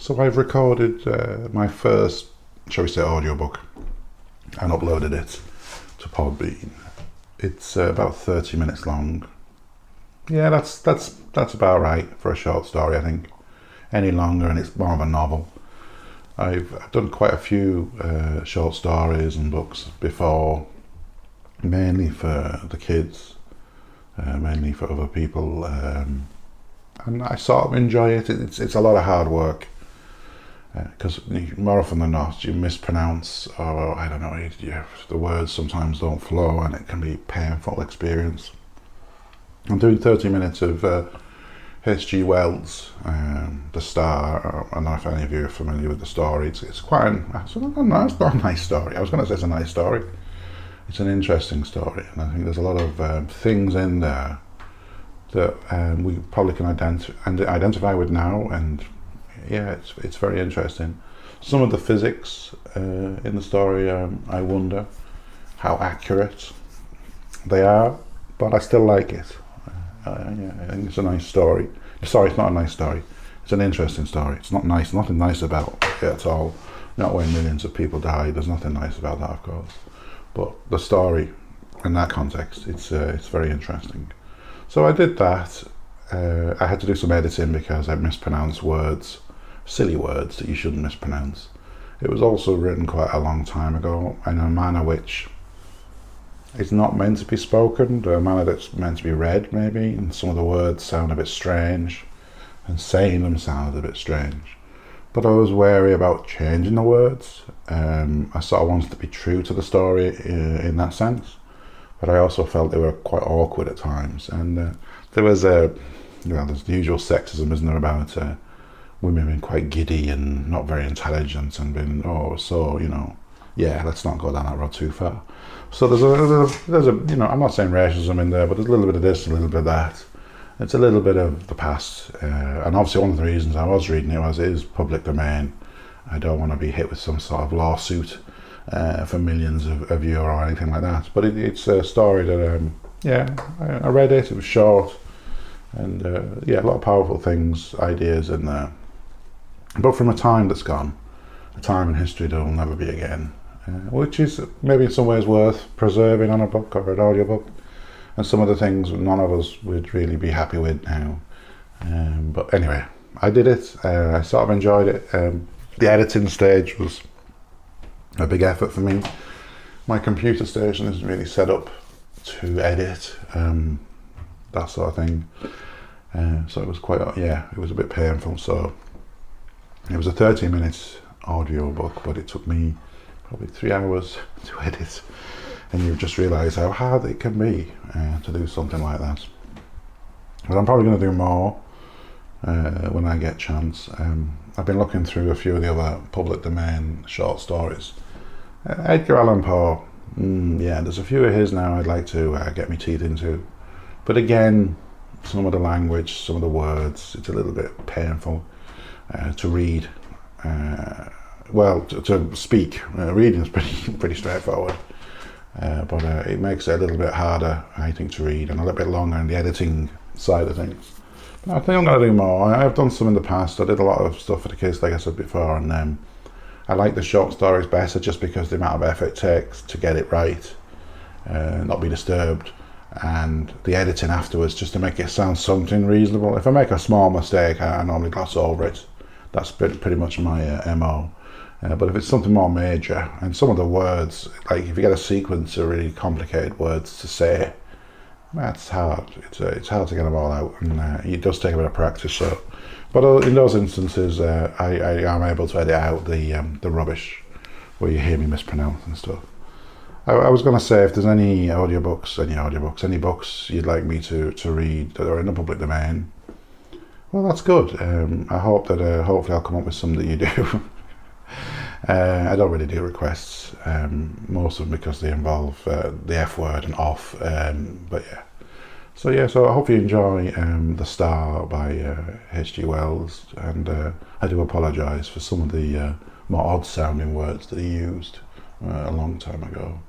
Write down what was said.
So I've recorded my first, shall we say, audiobook and uploaded it to Podbean. It's about 30 minutes long. Yeah, that's about right for a short story, I think. Any longer and it's more of a novel. I've done quite a few short stories and books before, mainly for the kids, mainly for other people, and I sort of enjoy it. It's a lot of hard work. Because more often than not you mispronounce, or I don't know, the words sometimes don't flow and it can be a painful experience. I'm doing 30 minutes of H.G. Wells, The Star. I don't know if any of you are familiar with the story. It's quite it's not a nice story. I was going to say it's a nice story. It's an interesting story, and I think there's a lot of things in there that we probably can identify with now, and yeah, it's very interesting. Some of the physics in the story, I wonder how accurate they are, but I still like it. Yeah, I think it's a nice story. Sorry, it's not a nice story. It's an interesting story. It's not nice. Nothing nice about it at all. Not when millions of people die. There's nothing nice about that, of course. But the story, in that context, it's very interesting. So I did that. I had to do some editing because I mispronounced words. Silly words that you shouldn't mispronounce. It was also written quite a long time ago in a manner which is not meant to be spoken, a manner that's meant to be read maybe, and some of the words sound a bit strange, and saying them sounded a bit strange. But I was wary about changing the words. I sort of wanted to be true to the story in that sense, but I also felt they were quite awkward at times, and there was there's the usual sexism, isn't there, about women being quite giddy and not very intelligent and being, let's not go down that road too far. So there's a I'm not saying racism in there, but there's a little bit of this, a little bit of that. It's a little bit of the past, and obviously one of the reasons I was reading it is public domain. I don't want to be hit with some sort of lawsuit for millions of euro or anything like that. But it's a story that I read it. It was short, and a lot of powerful things, ideas in there. But from a time that's gone, a time in history that will never be again, which is maybe in some ways worth preserving on a book or an audiobook, and some of the things none of us would really be happy with now. But anyway, I did it. I sort of enjoyed it. The editing stage was a big effort for me. My computer station isn't really set up to edit, that sort of thing. So it was it was a bit painful. So it was a 30-minute audio book, but it took me probably 3 hours to edit. And you just realise how hard it can be to do something like that. But I'm probably going to do more when I get a chance. I've been looking through a few of the other public domain short stories. Edgar Allan Poe, there's a few of his now I'd like to get my teeth into. But again, some of the language, some of the words, it's a little bit painful to read. To speak. Reading is pretty straightforward. But it makes it a little bit harder, I think, to read, and a little bit longer in the editing side of things. But I think I'm going to do more. I've done some in the past. I did a lot of stuff for the kids, like I said before, and I like the short stories better just because the amount of effort it takes to get it right, not be disturbed, and the editing afterwards just to make it sound something reasonable. If I make a small mistake, I normally gloss over it. That's pretty much my MO. But if it's something more major, and some of the words, like if you get a sequence of really complicated words to say, that's hard. It's hard to get them all out, and it does take a bit of practice. So, but in those instances, I am able to edit out the rubbish where you hear me mispronounce and stuff. I was going to say, if there's any books you'd like me to read that are in the public domain, well, that's good. I hope that hopefully I'll come up with some that you do. I don't really do requests, most of them because they involve the F word and off, but yeah. So I hope you enjoy The Star by H.G. Wells, and I do apologise for some of the more odd sounding words that he used a long time ago.